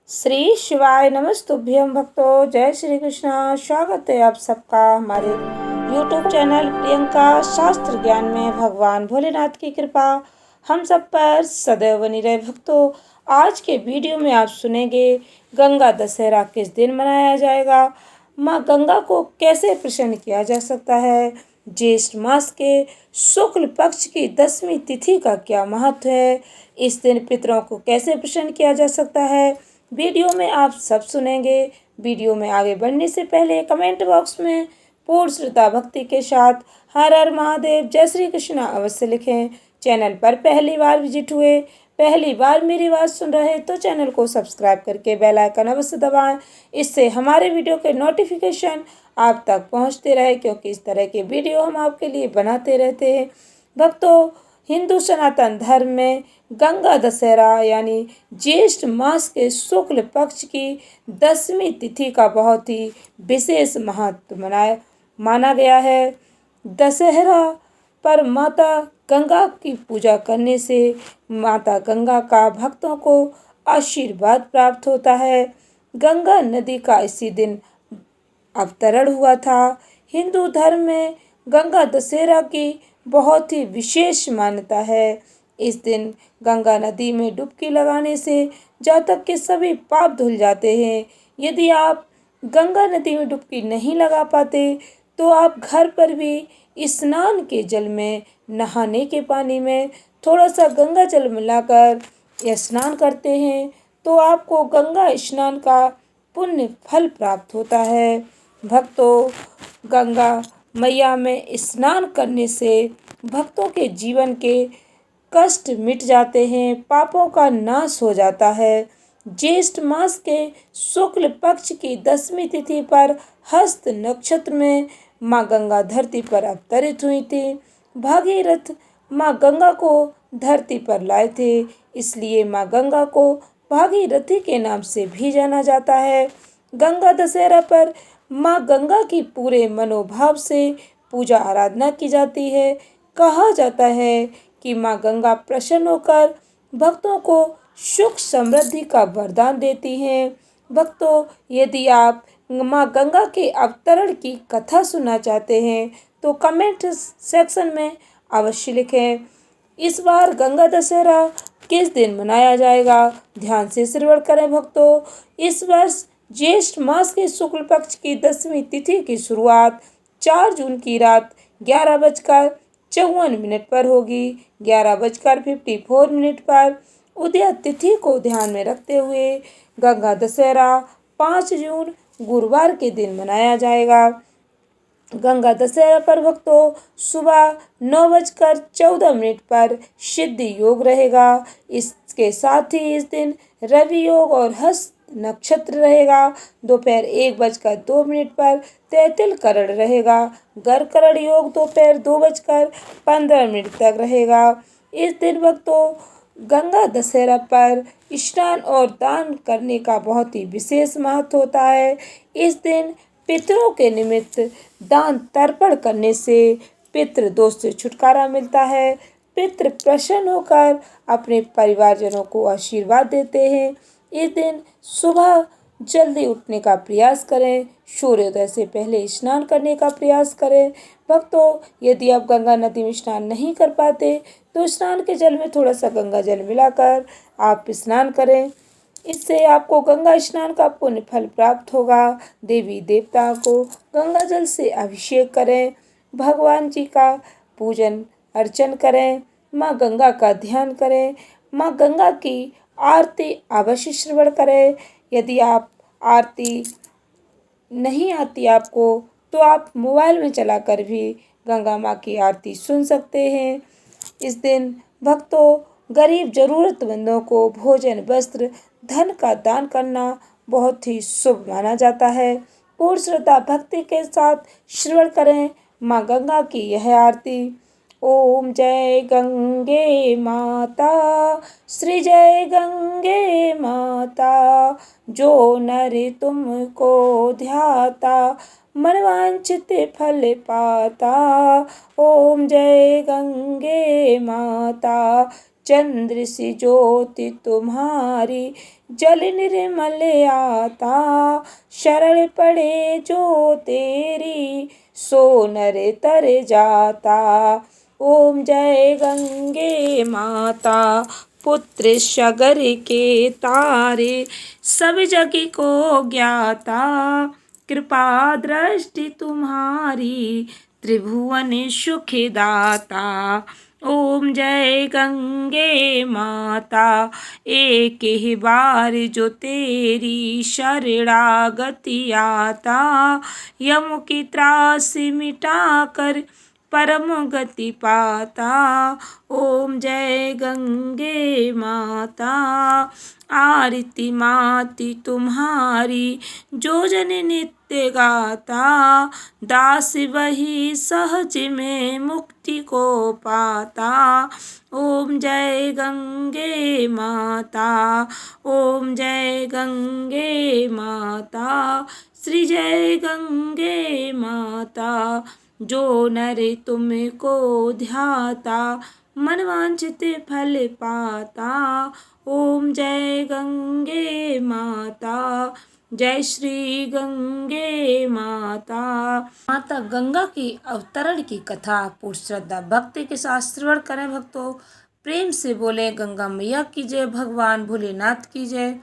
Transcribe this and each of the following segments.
श्री शिवाय नमस्तुभ्यं भक्तो। जय श्री कृष्णा। स्वागत है आप सबका हमारे YouTube चैनल प्रियंका शास्त्र ज्ञान में। भगवान भोलेनाथ की कृपा हम सब पर सदैव बनी रहे। भक्तों, आज के वीडियो में आप सुनेंगे गंगा दशहरा किस दिन मनाया जाएगा, माँ गंगा को कैसे प्रसन्न किया जा सकता है, ज्येष्ठ मास के शुक्ल पक्ष की 10वीं तिथि का क्या महत्व है, इस दिन पितरों को कैसे प्रसन्न किया जा सकता है, वीडियो में आप सब सुनेंगे। वीडियो में आगे बढ़ने से पहले कमेंट बॉक्स में पूर्ण श्रद्धा भक्ति के साथ हर हर महादेव जय श्री कृष्णा अवश्य लिखें। चैनल पर पहली बार विजिट हुए, पहली बार मेरी बात सुन रहे तो चैनल को सब्सक्राइब करके बेल आइकन अवश्य दबाएं। इससे हमारे वीडियो के नोटिफिकेशन आप तक पहुंचते रहे, क्योंकि इस तरह के वीडियो हम आपके लिए बनाते रहते हैं। भक्तों, हिंदू सनातन धर्म में गंगा दशहरा यानी ज्येष्ठ मास के शुक्ल पक्ष की 10वीं तिथि का बहुत ही विशेष महत्व माना गया है। दशहरा पर माता गंगा की पूजा करने से माता गंगा का भक्तों को आशीर्वाद प्राप्त होता है। गंगा नदी का इसी दिन अवतरण हुआ था। हिंदू धर्म में गंगा दशहरा की बहुत ही विशेष मान्यता है। इस दिन गंगा नदी में डुबकी लगाने से जातक के सभी पाप धुल जाते हैं। यदि आप गंगा नदी में डुबकी नहीं लगा पाते तो आप घर पर भी स्नान के जल में, नहाने के पानी में थोड़ा सा गंगा जल मिलाकर स्नान करते हैं तो आपको गंगा स्नान का पुण्य फल प्राप्त होता है। भक्तों, गंगा मैया में स्नान करने से भक्तों के जीवन के कष्ट मिट जाते हैं, पापों का नाश हो जाता है। ज्येष्ठ मास के शुक्ल पक्ष की 10वीं तिथि पर हस्त नक्षत्र में माँ गंगा धरती पर अवतरित हुई थी। भागीरथ माँ गंगा को धरती पर लाए थे, इसलिए माँ गंगा को भागीरथी के नाम से भी जाना जाता है। गंगा दशहरा पर माँ गंगा की पूरे मनोभाव से पूजा आराधना की जाती है। कहा जाता है कि माँ गंगा प्रसन्न होकर भक्तों को सुख समृद्धि का वरदान देती हैं। भक्तों, यदि आप माँ गंगा के अवतरण की कथा सुनना चाहते हैं तो कमेंट सेक्शन में अवश्य लिखें। इस बार गंगा दशहरा किस दिन मनाया जाएगा, ध्यान से श्रवण करें। भक्तों, इस वर्ष ज्येष्ठ मास के शुक्ल पक्ष की 10वीं तिथि की शुरुआत 4 जून की रात 11:54 पर होगी। 11:54 पर उदय तिथि को ध्यान में रखते हुए गंगा दशहरा 5 जून गुरुवार के दिन मनाया जाएगा। गंगा दशहरा पर भक्तों सुबह 9:14 पर सिद्धि योग रहेगा। इसके साथ ही इस दिन रवि योग और हस्त नक्षत्र रहेगा। दोपहर 1:02 पर तैतिल करण रहेगा। गर्करण योग दोपहर 2:15 तक रहेगा। इस दिन भक्तों गंगा दशहरा पर स्नान और दान करने का बहुत ही विशेष महत्व होता है। इस दिन पितरों के निमित्त दान तर्पण करने से पितृ दोष से छुटकारा मिलता है। पितृ प्रसन्न होकर अपने परिवारजनों को आशीर्वाद देते हैं। इस दिन सुबह जल्दी उठने का प्रयास करें, सूर्योदय से पहले स्नान करने का प्रयास करें। भक्तों, यदि आप गंगा नदी में स्नान नहीं कर पाते तो स्नान के जल में थोड़ा सा गंगा जल मिलाकर आप स्नान करें। इससे आपको गंगा स्नान का पुण्य फल प्राप्त होगा। देवी देवताओं को गंगा जल से अभिषेक करें, भगवान जी का पूजन अर्चन करें, माँ गंगा का ध्यान करें, माँ गंगा की आरती अवश्य श्रवण करें। यदि आप आरती नहीं आती आपको तो आप मोबाइल में चलाकर भी गंगा माँ की आरती सुन सकते हैं। इस दिन भक्तों गरीब जरूरतमंदों को भोजन, वस्त्र, धन का दान करना बहुत ही शुभ माना जाता है। पूर्ण श्रद्धा भक्ति के साथ श्रवण करें माँ गंगा की यह आरती। ओम जय गंगे माता, श्री जय गंगे माता, जो नर तुमको ध्याता, मनवांछित फल पाता। ओम जय गंगे माता, चंद्र सी ज्योति तुम्हारी जल निर्मल आता। शरण पड़े जो तेरी सो नर तर जाता। ओम जय गंगे माता पुत्र सगर के तारे सब जग को ज्ञाता। कृपा दृष्टि तुम्हारी त्रिभुवन सुखदाता। ओम जय गंगे माता एक ही बार जो तेरी शरणागति आता। यम की त्रास मिटाकर परम गति पाता। ओम जय गंगे माता आरती माती तुम्हारी जो जन नित्य गाता। दास वही सहज में मुक्ति को पाता। ओम जय गंगे माता ओम जय गंगे माता श्री जय गंगे माता। जो नर तुमको ध्याता मन वांछित फल पाता। ओम जय गंगे माता जय श्री गंगे माता। माता गंगा की अवतरण की कथा पूर्ण श्रद्धा भक्ति के साथ श्रवण करें भक्तों। प्रेम से बोले गंगा मैया की जय, भगवान भोलेनाथ की जय।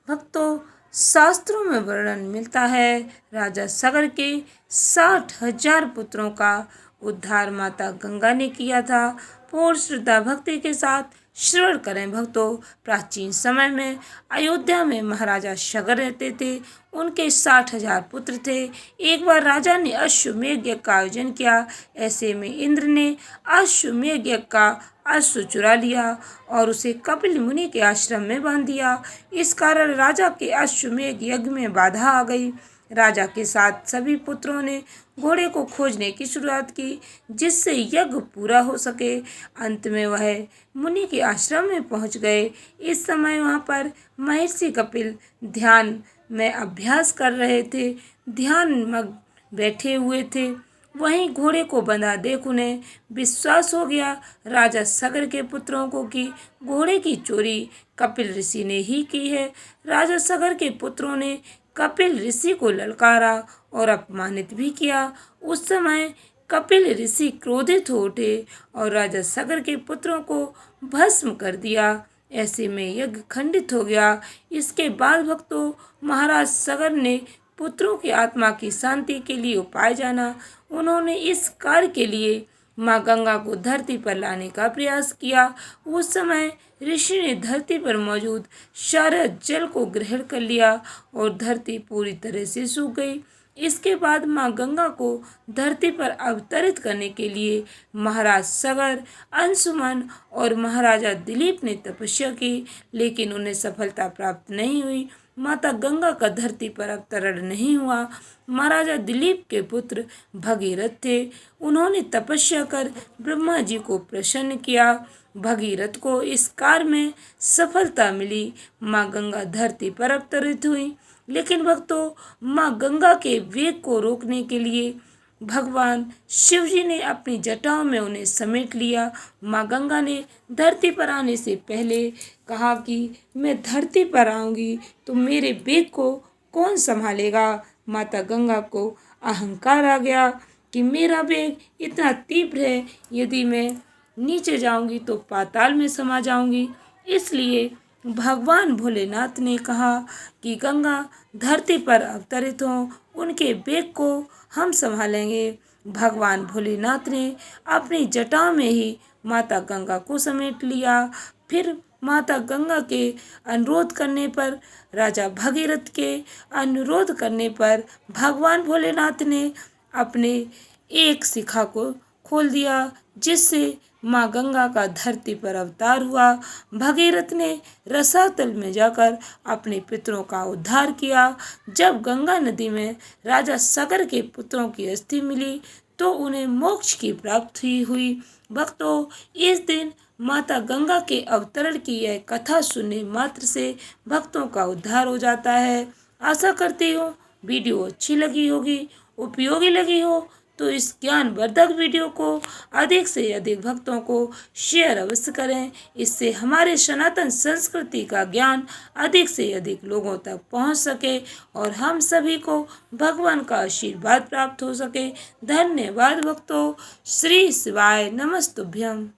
भक्तों शास्त्रों में वर्णन मिलता है राजा सगर के 60,000 पुत्रों का उद्धार माता गंगा ने किया था। पूर्ण श्रद्धा भक्ति के साथ श्रवण करें भक्तों। प्राचीन समय में अयोध्या में महाराजा सगर रहते थे। उनके 60,000 पुत्र थे। एक बार राजा ने अश्वमेध यज्ञ का आयोजन किया। ऐसे में इंद्र ने अश्वमेध यज्ञ का अश्व चुरा लिया और उसे कपिल मुनि के आश्रम में बांध दिया। इस कारण राजा के अश्वमेध यज्ञ में बाधा आ गई। राजा के साथ सभी पुत्रों ने घोड़े को खोजने की शुरुआत की जिससे यज्ञ पूरा हो सके। अंत में वह मुनि के आश्रम में पहुंच गए। इस समय वहां पर महर्षि कपिल ध्यान में अभ्यास कर रहे थे, ध्यान मग्न बैठे हुए थे। वहीं घोड़े को बंधा देख उन्हें विश्वास हो गया राजा सगर के पुत्रों को कि घोड़े की चोरी कपिल ऋषि ने ही की है। राजा सगर के पुत्रों ने कपिल ऋषि को ललकारा और अपमानित भी किया। उस समय कपिल ऋषि क्रोधित हो उठे और राजा सगर के पुत्रों को भस्म कर दिया। ऐसे में यज्ञ खंडित हो गया। इसके बाद भक्तों महाराज सगर ने पुत्रों की आत्मा की शांति के लिए उपाय जाना। उन्होंने इस कार्य के लिए माँ गंगा को धरती पर लाने का प्रयास किया। उस समय ऋषि ने धरती पर मौजूद सारा जल को ग्रहण कर लिया और धरती पूरी तरह से सूख गई। इसके बाद माँ गंगा को धरती पर अवतरित करने के लिए महाराज सगर, अंशुमन और महाराजा दिलीप ने तपस्या की, लेकिन उन्हें सफलता प्राप्त नहीं हुई। माता गंगा का धरती पर अवतरण नहीं हुआ। महाराजा दिलीप के पुत्र भगीरथ थे। उन्होंने तपस्या कर ब्रह्मा जी को प्रसन्न किया। भगीरथ को इस कार्य में सफलता मिली। माँ गंगा धरती पर अवतरित हुई। लेकिन भक्तों माँ गंगा के वेग को रोकने के लिए भगवान शिव जी ने अपनी जटाओं में उन्हें समेट लिया। माँ गंगा ने धरती पर आने से पहले कहा कि मैं धरती पर आऊँगी तो मेरे वेग को कौन संभालेगा। माता गंगा को अहंकार आ गया कि मेरा वेग इतना तीव्र है, यदि मैं नीचे जाऊँगी तो पाताल में समा जाऊँगी। इसलिए भगवान भोलेनाथ ने कहा कि गंगा धरती पर अवतरित हों, उनके वेग को हम संभालेंगे। भगवान भोलेनाथ ने अपनी जटाओं में ही माता गंगा को समेट लिया। फिर माता गंगा के अनुरोध करने पर, राजा भगीरथ के अनुरोध करने पर भगवान भोलेनाथ ने अपने एक शिखा को खोल दिया जिससे माँ गंगा का धरती पर अवतार हुआ। भगीरथ ने रसातल में जाकर अपने पितरों का उद्धार किया। जब गंगा नदी में राजा सगर के पुत्रों की अस्थि मिली तो उन्हें मोक्ष की प्राप्ति हुई। भक्तों इस दिन माता गंगा के अवतरण की यह कथा सुनने मात्र से भक्तों का उद्धार हो जाता है। आशा करती हूँ वीडियो अच्छी लगी होगी, उपयोगी लगी हो तो इस ज्ञानवर्धक वीडियो को अधिक से अधिक भक्तों को शेयर अवश्य करें। इससे हमारे सनातन संस्कृति का ज्ञान अधिक से अधिक लोगों तक पहुंच सके और हम सभी को भगवान का आशीर्वाद प्राप्त हो सके। धन्यवाद भक्तों। श्री शिवाय नमस्तुभ्यम।